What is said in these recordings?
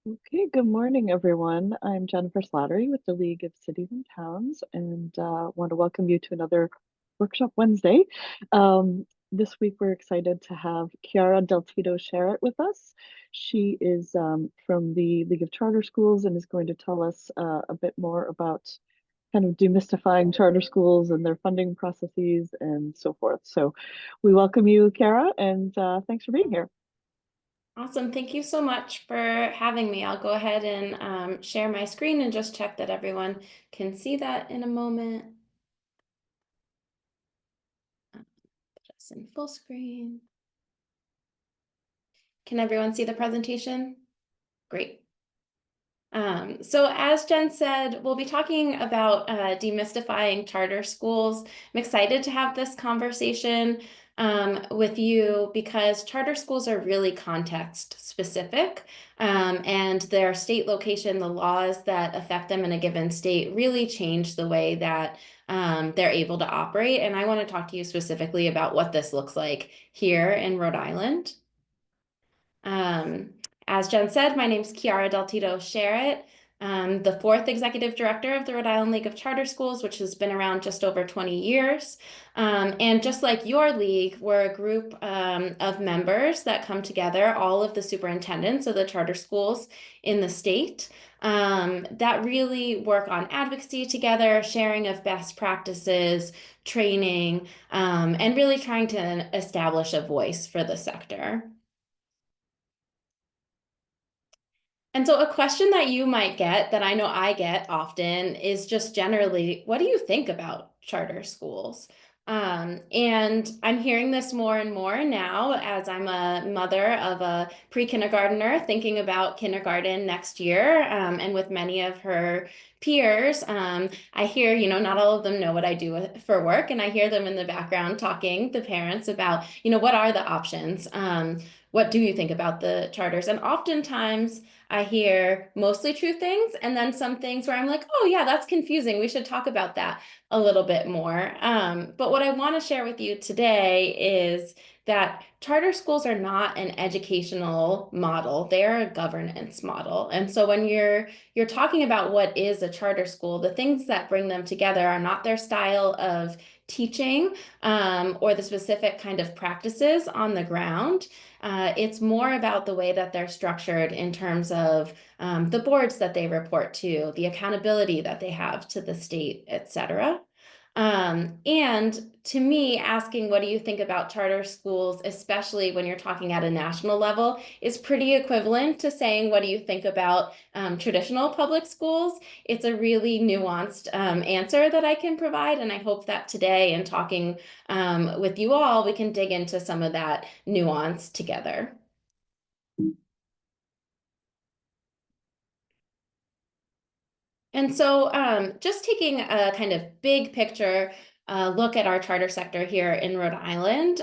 Okay, good morning, everyone. I'm Jennifer Slattery with the League of Cities and Towns, and want to welcome you to another Workshop Wednesday. This week, we're excited to have Chiara Del Tito Sherritt with us. She is from the League of Charter Schools and is going to tell us a bit more about kind of demystifying charter schools and their funding processes and so forth. So we welcome you, Chiara, and thanks for being here. Awesome. Thank you so much for having me. I'll go ahead and share my screen and just check that everyone can see that in a moment. Put us in full screen. Can everyone see the presentation? Great. So as Jen said, we'll be talking about demystifying charter schools. I'm excited to have this conversation with you because charter schools are really context specific, and their state location, the laws that affect them in a given state really change the way that they're able to operate. And I want to talk to you specifically about what this looks like here in Rhode Island. Um, as Jen said, my name is Chiara Del Tito Sherritt, the fourth executive director of the Rhode Island League of Charter Schools, which has been around just over 20 years. And just like your league, we're a group of members that come together, all of the superintendents of the charter schools in the state, that really work on advocacy together, sharing of best practices, training, and really trying to establish a voice for the sector. And so a question that you might get, that I know I get often, is just generally, what do you think about charter schools? And I'm hearing this more and more now as I'm a mother of a pre-kindergartner thinking about kindergarten next year, and with many of her peers, I hear, not all of them know what I do for work, and I hear them in the background talking, the parents, about, what are the options? What do you think about the charters? And oftentimes, I hear mostly true things and then some things where I'm like, oh yeah, that's confusing. We should talk about that a little bit more. But what I want to share with you today is that charter schools are not an educational model. They're a governance model. And so when you're talking about what is a charter school, the things that bring them together are not their style of teaching, or the specific kind of practices on the ground. It's more about the way that they're structured in terms of the boards that they report to, the accountability that they have to the state, et cetera. And to me, asking what do you think about charter schools, especially when you're talking at a national level, is pretty equivalent to saying what do you think about traditional public schools. It's a really nuanced answer that I can provide, and I hope that today, in talking with you all, we can dig into some of that nuance together. And so just taking a kind of big picture look at our charter sector here in Rhode Island,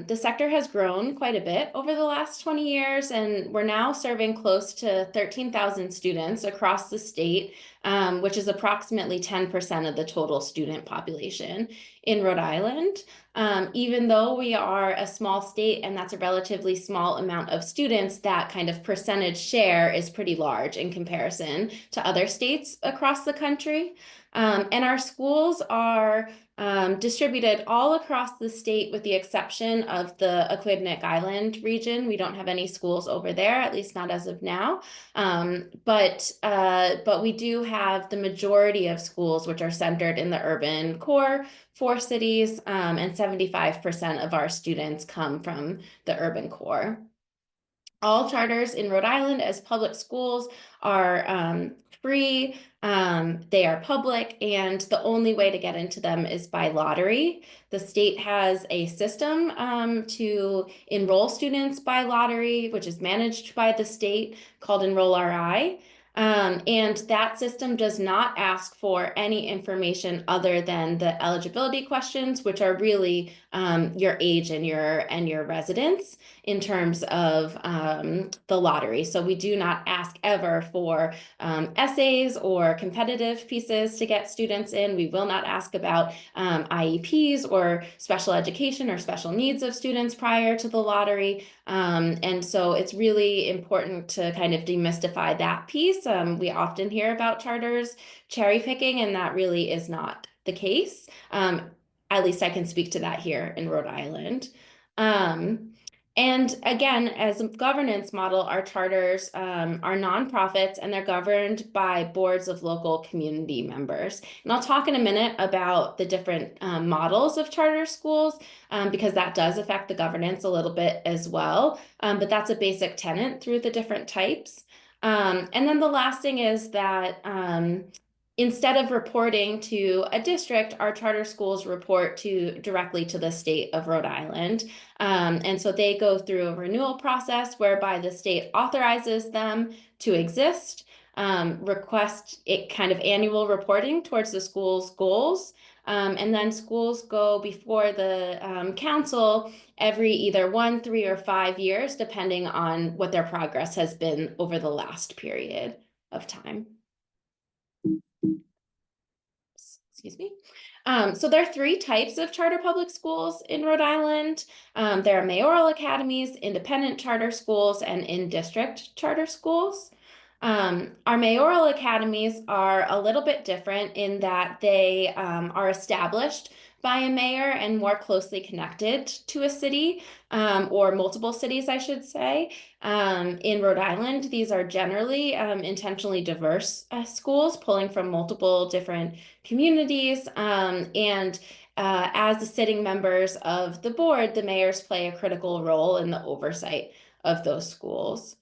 the sector has grown quite a bit over the last 20 years, and we're now serving close to 13,000 students across the state, which is approximately 10% of the total student population in Rhode Island. Even though we are a small state and that's a relatively small amount of students, that kind of percentage share is pretty large in comparison to other states across the country. And our schools are distributed all across the state with the exception of the Aquidneck Island region. We don't have any schools over there, at least not as of now. But we do have the majority of schools which are centered in the urban core, 4 cities, and 75% of our students come from the urban core. All charters in Rhode Island as public schools are free, they are public, and the only way to get into them is by lottery. The state has a system to enroll students by lottery, which is managed by the state, called Enroll RI. And that system does not ask for any information other than the eligibility questions, which are really your age and your residence in terms of the lottery. So we do not ask ever for essays or competitive pieces to get students in. We will not ask about IEPs or special education or special needs of students prior to the lottery. And so it's really important to kind of demystify that piece. We often hear about charters cherry picking, and that really is not the case. At least I can speak to that here in Rhode Island. Um, and again, as a governance model, our charters are nonprofits and they're governed by boards of local community members. And I'll talk in a minute about the different models of charter schools because that does affect the governance a little bit as well. But that's a basic tenet through the different types. And then the last thing is that instead of reporting to a district, our charter schools report directly to the state of Rhode Island. And so they go through a renewal process whereby the state authorizes them to exist, request it kind of annual reporting towards the school's goals. And then schools go before the council every either 1, 3, or 5 years, depending on what their progress has been over the last period of time. Excuse me. So there are 3 types of charter public schools in Rhode Island. There are mayoral academies, independent charter schools, and in-district charter schools. Our mayoral academies are a little bit different in that they are established by a mayor and more closely connected to a city or multiple cities, I should say. In Rhode Island, these are generally intentionally diverse schools pulling from multiple different communities. And as the sitting members of the board, the mayors play a critical role in the oversight of those schools.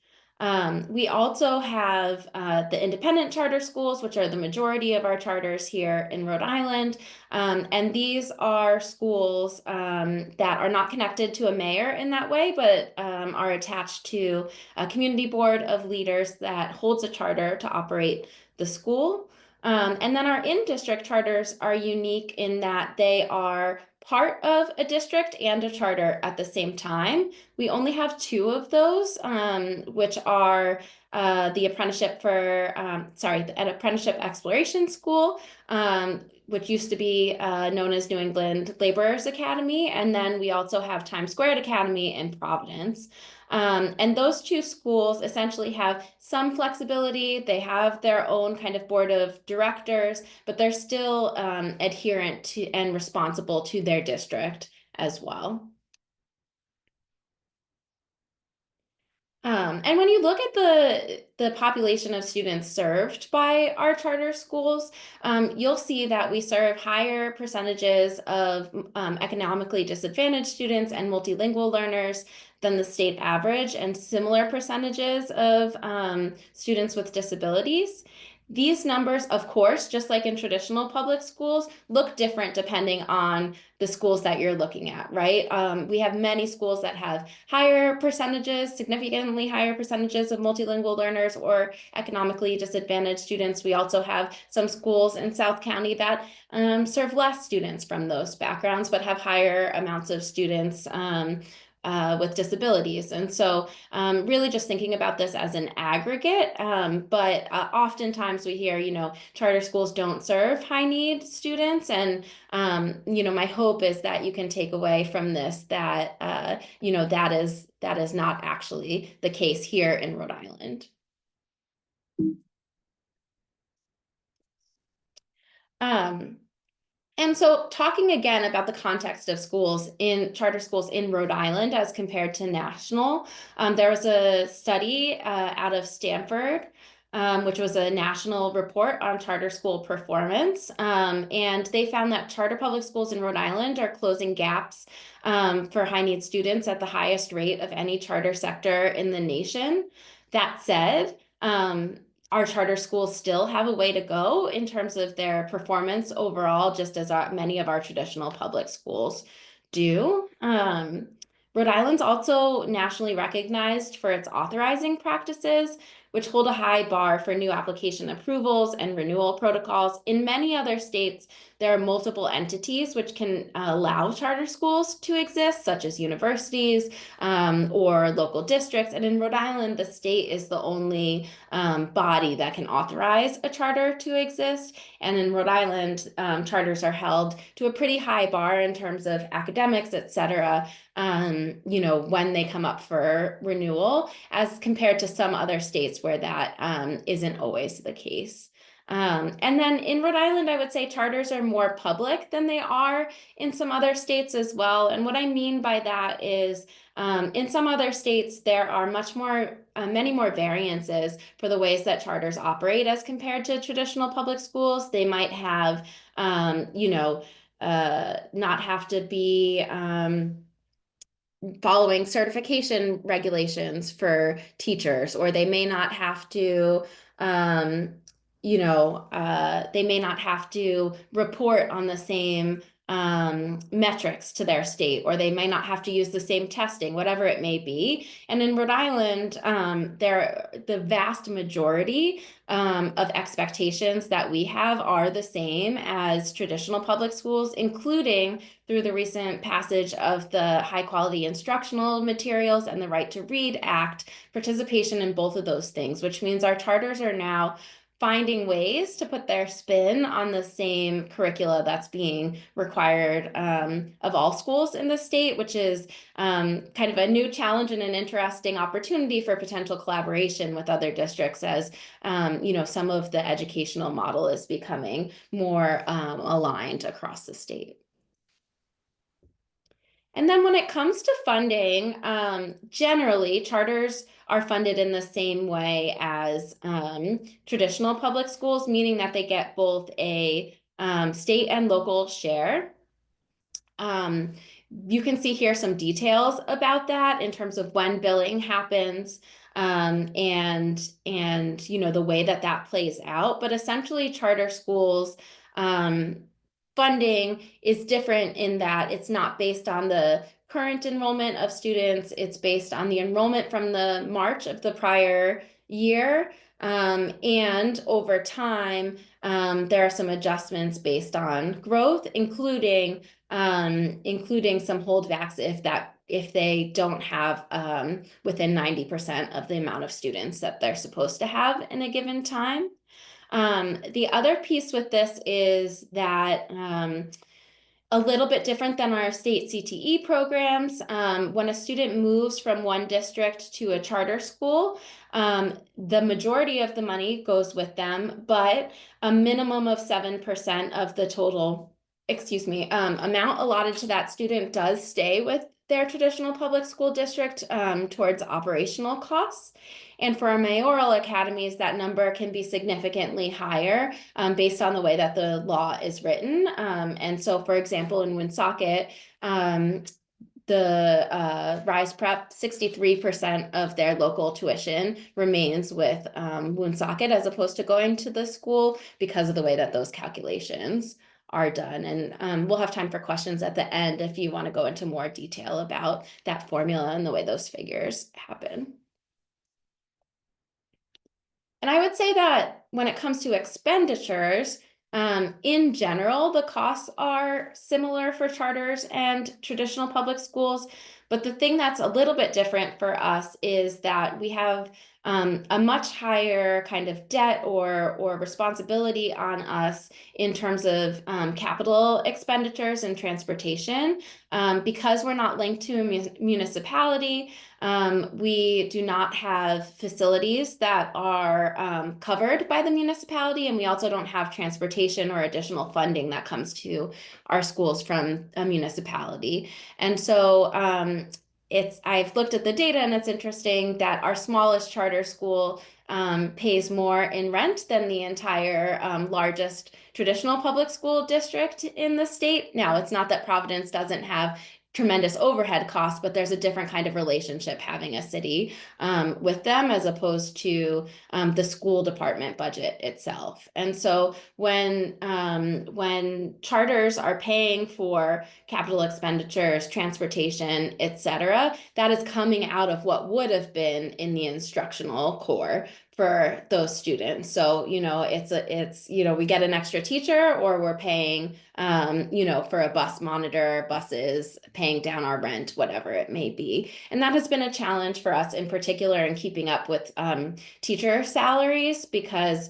We also have the independent charter schools, which are the majority of our charters here in Rhode Island. And these are schools that are not connected to a mayor in that way, but are attached to a community board of leaders that holds a charter to operate the school. And then our in-district charters are unique in that they are part of a district and a charter at the same time. We only have 2 of those, which are the apprenticeship an apprenticeship exploration school, which used to be known as New England Laborers Academy. And then we also have Times Squared Academy in Providence. And those 2 schools essentially have some flexibility. They have their own kind of board of directors, but they're still adherent to and responsible to their district as well. And when you look at the population of students served by our charter schools, you'll see that we serve higher percentages of economically disadvantaged students and multilingual learners than the state average, and similar percentages of students with disabilities. These numbers, of course, just like in traditional public schools, look different depending on the schools that you're looking at, right? We have many schools that have higher percentages, significantly higher percentages of multilingual learners or economically disadvantaged students. We also have some schools in South County that serve less students from those backgrounds, but have higher amounts of students with disabilities. And so really just thinking about this as an aggregate, but oftentimes we hear, charter schools don't serve high need students. And, my hope is that you can take away from this that, that is not actually the case here in Rhode Island. And so talking again about the context of schools in charter schools in Rhode Island as compared to national, there was a study out of Stanford, which was a national report on charter school performance. And they found that charter public schools in Rhode Island are closing gaps for high need students at the highest rate of any charter sector in the nation. That said, our charter schools still have a way to go in terms of their performance overall, just as many of our traditional public schools do. Rhode Island's also nationally recognized for its authorizing practices, which hold a high bar for new application approvals and renewal protocols. In many other states, there are multiple entities which can allow charter schools to exist, such as universities or local districts. And in Rhode Island, the state is the only body that can authorize a charter to exist. And in Rhode Island, charters are held to a pretty high bar in terms of academics, et cetera, when they come up for renewal, as compared to some other states where that isn't always the case. And then in Rhode Island, I would say charters are more public than they are in some other states as well. And what I mean by that is in some other states, there are many more variances for the ways that charters operate as compared to traditional public schools. They might have, not have to be following certification regulations for teachers, or they may not have to, they may not have to report on the same metrics to their state, or they may not have to use the same testing, whatever it may be. And in Rhode Island, the vast majority of expectations that we have are the same as traditional public schools, including through the recent passage of the High Quality Instructional Materials and the Right to Read Act, participation in both of those things, which means our charters are now finding ways to put their spin on the same curricula that's being required of all schools in the state, which is kind of a new challenge and an interesting opportunity for potential collaboration with other districts as, some of the educational model is becoming more aligned across the state. And then when it comes to funding, generally charters are funded in the same way as traditional public schools, meaning that they get both a state and local share. You can see here some details about that in terms of when billing happens and the way that that plays out. But essentially, charter schools funding is different in that it's not based on the current enrollment of students. It's based on the enrollment from the March of the prior year. And over time, there are some adjustments based on growth, including some holdbacks if they don't have within 90% of the amount of students that they're supposed to have in a given time. The other piece with this is that a little bit different than our state CTE programs. When a student moves from one district to a charter school, the majority of the money goes with them, but a minimum of 7% of the total, amount allotted to that student does stay with their traditional public school district towards operational costs. And for our mayoral academies, that number can be significantly higher based on the way that the law is written. And so, for example, in Woonsocket, the Rise Prep, 63% of their local tuition remains with Woonsocket as opposed to going to the school because of the way that those calculations are done. And we'll have time for questions at the end if you want to go into more detail about that formula and the way those figures happen. And I would say that when it comes to expenditures, in general, the costs are similar for charters and traditional public schools. But the thing that's a little bit different for us is that we have a much higher kind of debt or responsibility on us in terms of capital expenditures and transportation. Because we're not linked to a municipality, we do not have facilities that are covered by the municipality, and we also don't have transportation or additional funding that comes to our schools from a municipality. And so I've looked at the data, and it's interesting that our smallest charter school pays more in rent than the entire largest traditional public school district in the state. Now, it's not that Providence doesn't have tremendous overhead costs, but there's a different kind of relationship having a city with them as opposed to the school department budget itself. And so when charters are paying for capital expenditures, transportation, et cetera, that is coming out of what would have been in the instructional core for those students. So, we get an extra teacher, or we're paying, for a bus monitor, buses, paying down our rent, whatever it may be. And that has been a challenge for us in particular in keeping up with teacher salaries, because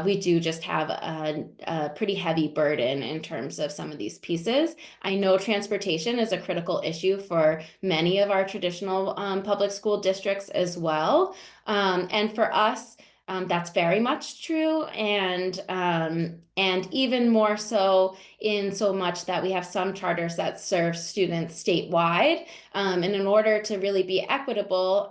we do just have a pretty heavy burden in terms of some of these pieces. I know transportation is a critical issue for many of our traditional public school districts as well. And for us, that's very much true, and even more so in so much that we have some charters that serve students statewide. And in order to really be equitable,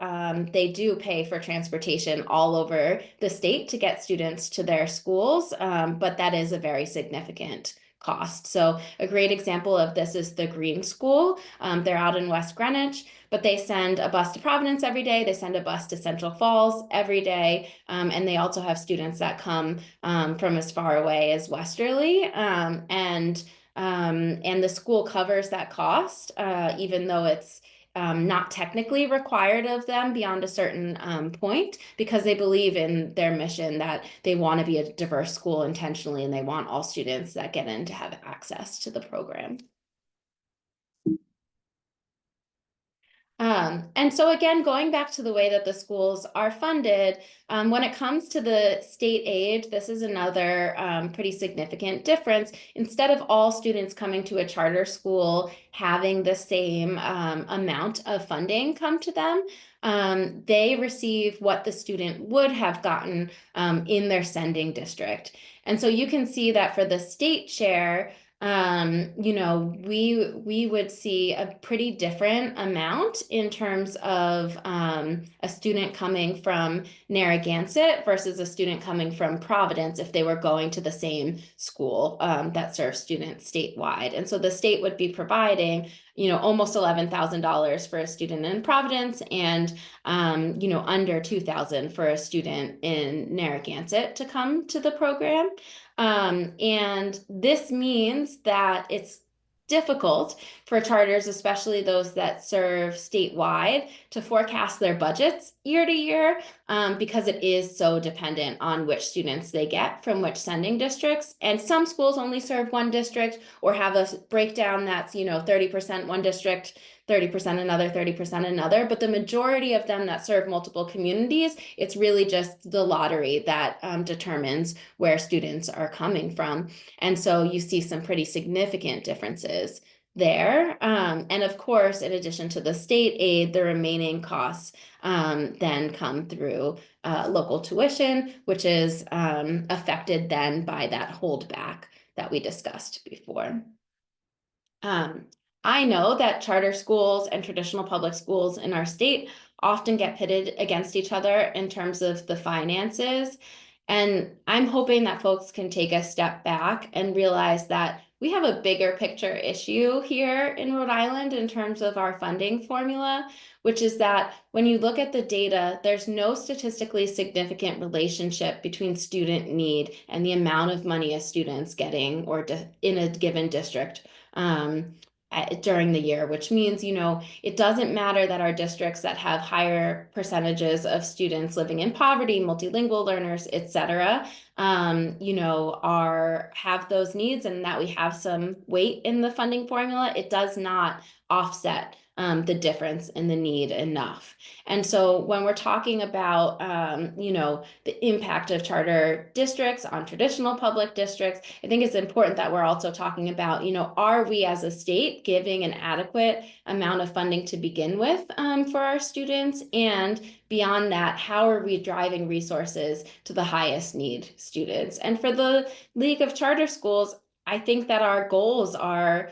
they do pay for transportation all over the state to get students to their schools, but that is a very significant cost. So a great example of this is the Green School. They're out in West Greenwich, but they send a bus to Providence every day. They send a bus to Central Falls every day. And they also have students that come from as far away as Westerly. And the school covers that cost, even though it's not technically required of them beyond a certain point, because they believe in their mission that they want to be a diverse school intentionally, and they want all students that get in to have access to the program. And so again, going back to the way that the schools are funded, when it comes to the state aid, this is another pretty significant difference. Instead of all students coming to a charter school having the same amount of funding come to them, they receive what the student would have gotten in their sending district. And so you can see that for the state share, we would see a pretty different amount in terms of a student coming from Narragansett versus a student coming from Providence if they were going to the same school that serves students statewide. And so the state would be providing, almost $11,000 for a student in Providence, and under $2,000 for a student in Narragansett to come to the program. And this means that it's difficult for charters, especially those that serve statewide, to forecast their budgets year to year, because it is so dependent on which students they get from which sending districts. And some schools only serve one district, or have a breakdown that's 30% one district, 30% another, 30% another. But the majority of them that serve multiple communities, it's really just the lottery that determines where students are coming from. And so you see some pretty significant differences there. And of course, in addition to the state aid, the remaining costs then come through local tuition, which is affected then by that holdback that we discussed before. I know that charter schools and traditional public schools in our state often get pitted against each other in terms of the finances. And I'm hoping that folks can take a step back and realize that we have a bigger picture issue here in Rhode Island in terms of our funding formula, which is that when you look at the data, there's no statistically significant relationship between student need and the amount of money a student's getting or in a given district during the year, which means, it doesn't matter that our districts that have higher percentages of students living in poverty, multilingual learners, et cetera, have those needs, and that we have some weight in the funding formula. It does not offset the difference in the need enough. And so when we're talking about, the impact of charter districts on traditional public districts, I think it's important that we're also talking about, are we as a state giving an adequate amount of funding to begin with for our students? And beyond that, how are we driving resources to the highest need students? And for the League of Charter Schools, I think that our goals are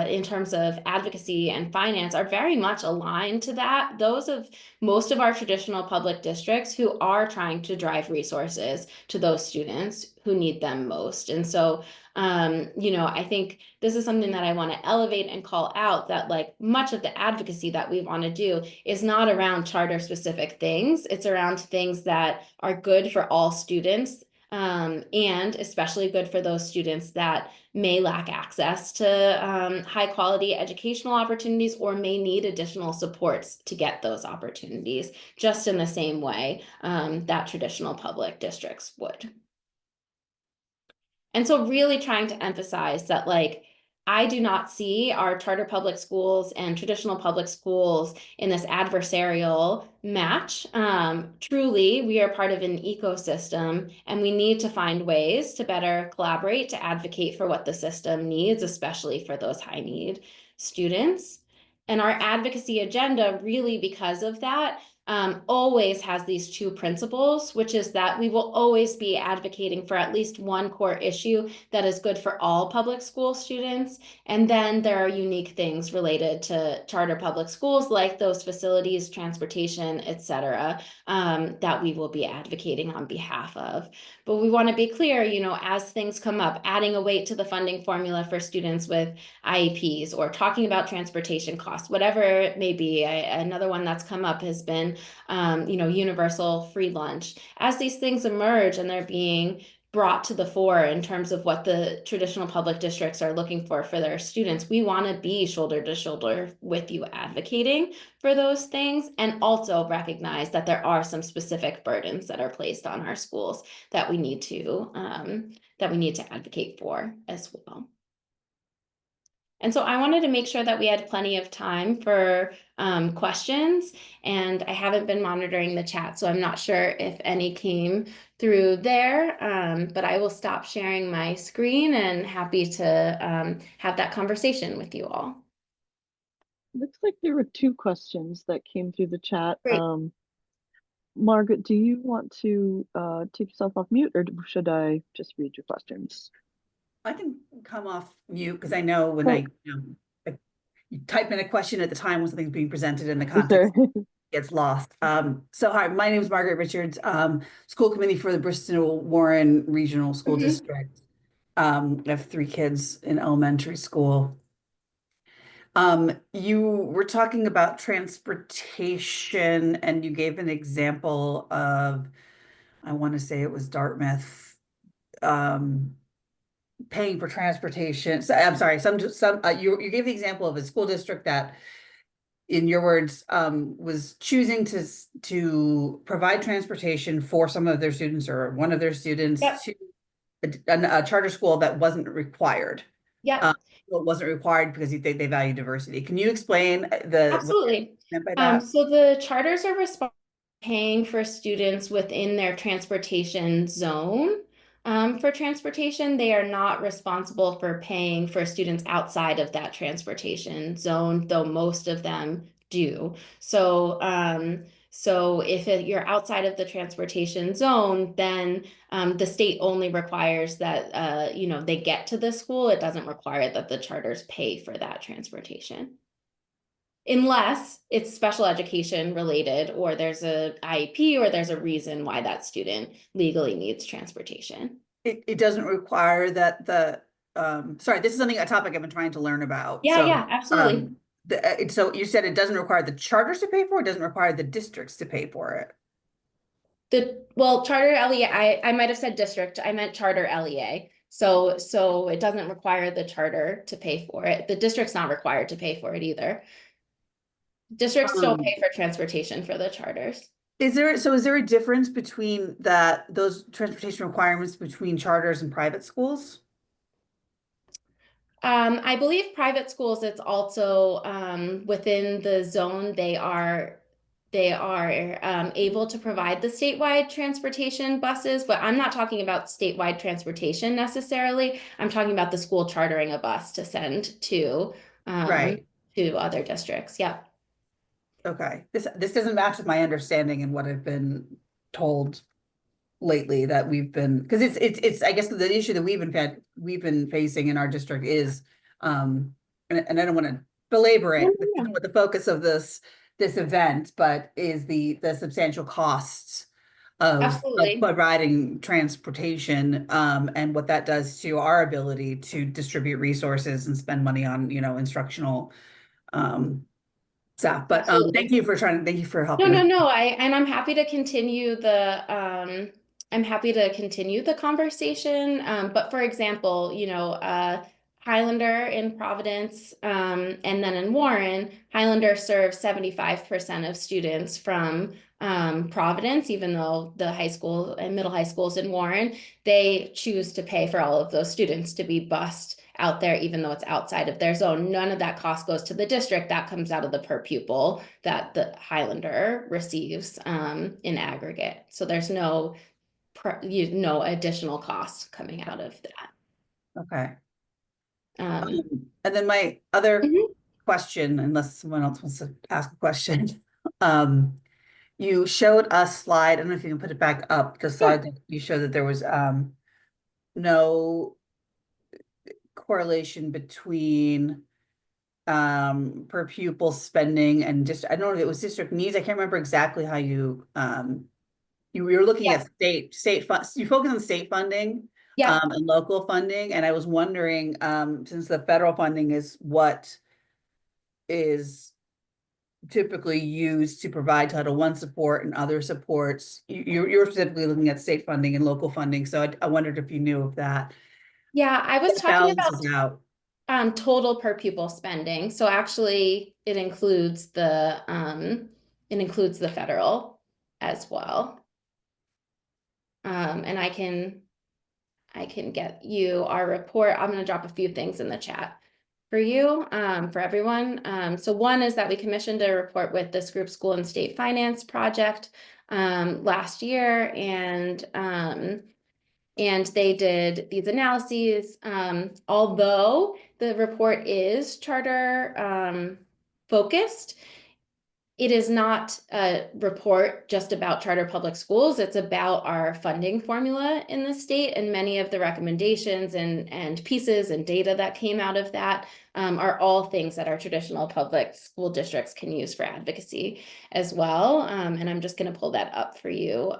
in terms of advocacy and finance are very much aligned to that. Those of most of our traditional public districts who are trying to drive resources to those students who need them most. And so, I think this is something that I want to elevate and call out, that like much of the advocacy that we want to do is not around charter specific things. It's around things that are good for all students and especially good for those students that may lack access to high quality educational opportunities or may need additional supports to get those opportunities, just in the same way that traditional public districts would. And so really trying to emphasize that, like, I do not see our charter public schools and traditional public schools in this adversarial match. Truly, we are part of an ecosystem, and we need to find ways to better collaborate to advocate for what the system needs, especially for those high need students. And our advocacy agenda, really, because of that, always has these two principles, which is that we will always be advocating for at least one core issue that is good for all public school students. And then there are unique things related to charter public schools, like those facilities, transportation, et cetera, that we will be advocating on behalf of. But we want to be clear, as things come up, adding a weight to the funding formula for students with IEPs or talking about transportation costs, whatever it may be. Another one that's come up has been universal free lunch. As these things emerge and they're being brought to the fore in terms of what the traditional public districts are looking for their students, we want to be shoulder to shoulder with you advocating for those things, and also recognize that there are some specific burdens that are placed on our schools that we need to advocate for as well. And so I wanted to make sure that we had plenty of time for questions, and I haven't been monitoring the chat, so I'm not sure if any came through there, but I will stop sharing my screen and happy to have that conversation with you all. Looks like there were two questions that came through the chat. Great. Margaret, do you want to take yourself off mute, or should I just read your questions? I can come off mute because I know when Great. you type in a question at the time when something's being presented in the Sure. context, it gets lost. So hi, my name is Margaret Richards, school committee for the Bristol Warren Regional School District. I have 3 kids in elementary school. You were talking about transportation, and you gave an example of, I want to say it was Dartmouth, paying for transportation. So, I'm sorry, you gave the example of a school district that, in your words, was choosing to provide transportation for some of their students or one of their students to a charter school that wasn't required. Yeah. It wasn't required because they value diversity. Can you explain what Absolutely. meant by that? So the charters are responsible for paying for students within their transportation zone. For transportation, they are not responsible for paying for students outside of that transportation zone, though most of them do. So, if you're outside of the transportation zone, then the state only requires that they get to the school. It doesn't require that the charters pay for that transportation, unless it's special education related, or there's a IEP, or there's a reason why that student legally needs transportation. It doesn't require that sorry, this is a topic I've been trying to learn about. Yeah, absolutely. So you said it doesn't require the charters to pay for it, doesn't require the districts to pay for it. Charter LEA, I might have said district, I meant charter LEA. So it doesn't require the charter to pay for it. The district's not required to pay for it either. Districts don't pay for transportation for the charters. Is there a difference between those transportation requirements between charters and private schools? I believe private schools, it's also within the zone, they are able to provide the statewide transportation buses, but I'm not talking about statewide transportation necessarily. I'm talking about the school chartering a bus to send to other districts. Yeah. Okay. This doesn't match with my understanding and what I've been told lately, that because it's I guess the issue that we've been facing in our district is and I don't want to belabor it. This isn't what the focus of this event, but is the substantial costs of providing transportation, and what that does to our ability to distribute resources and spend money on instructional staff. But thank you for helping. No, I'm happy to continue the I'm happy to continue the conversation. But for example, you know, Highlander in Providence, and then in Warren, Highlander serves 75% of students from Providence, even though the high school and middle high schools in Warren, they choose to pay for all of those students to be bused out there, even though it's outside of their zone. None of that cost goes to the district. That comes out of the per pupil that the Highlander receives in aggregate. So there's no additional cost coming out of that. Okay. Um, And then my other mhm. question, unless someone else wants to ask a question, you showed a slide. I don't know if you can put it back up. The slide that you showed that there was no correlation between per pupil spending and just I don't know if it was district needs. I can't remember exactly how you you were looking Yeah. at state funds. You focus on state funding Yeah. and local funding, and I was wondering since the federal funding is what is typically used to provide Title I support and other supports. You're specifically looking at state funding and local funding, so I wondered if you knew of that. Yeah, I was It talking about balances out. total per pupil spending. So actually it includes the federal as well. And I can get you our report. I'm going to drop a few things in the chat for you, for everyone. So one is that we commissioned a report with this group School and State Finance Project last year, and they did these analyses. Although the report is charter focused, it is not a report just about charter public schools. It's about our funding formula in the state, and many of the recommendations and pieces and data that came out of that are all things that our traditional public school districts can use for advocacy as well. And I'm just going to pull that up for you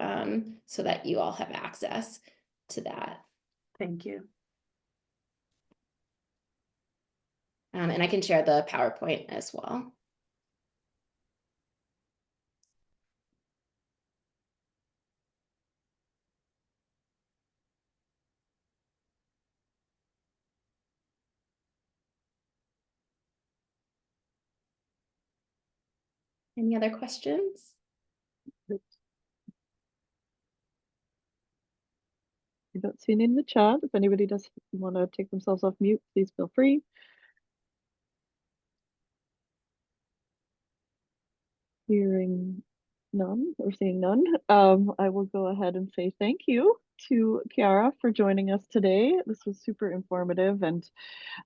so that you all have access to that. Thank you. And I can share the PowerPoint as well. Any other questions? I don't see any in the chat. If anybody does want to take themselves off mute, please feel free. Hearing none or seeing none, I will go ahead and say thank you to Kiara for joining us today. This was super informative, and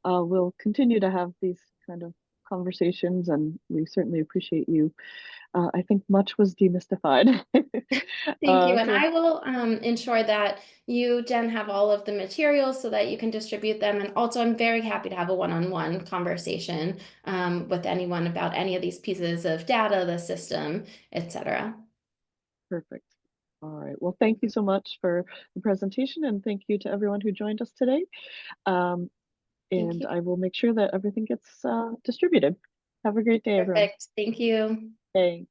we'll continue to have these kind of conversations, and we certainly appreciate you. I think much was demystified. Thank you. And So I will ensure that you, Jen, have all of the materials so that you can distribute them. And also, I'm very happy to have a one-on-one conversation with anyone about any of these pieces of data, the system, etc. perfect. All right. Well, thank you so much for the presentation, and thank you to everyone who joined us today. Thank And you. I will make sure that everything gets distributed. Have a great day, everyone. Perfect. Thank you. Thanks.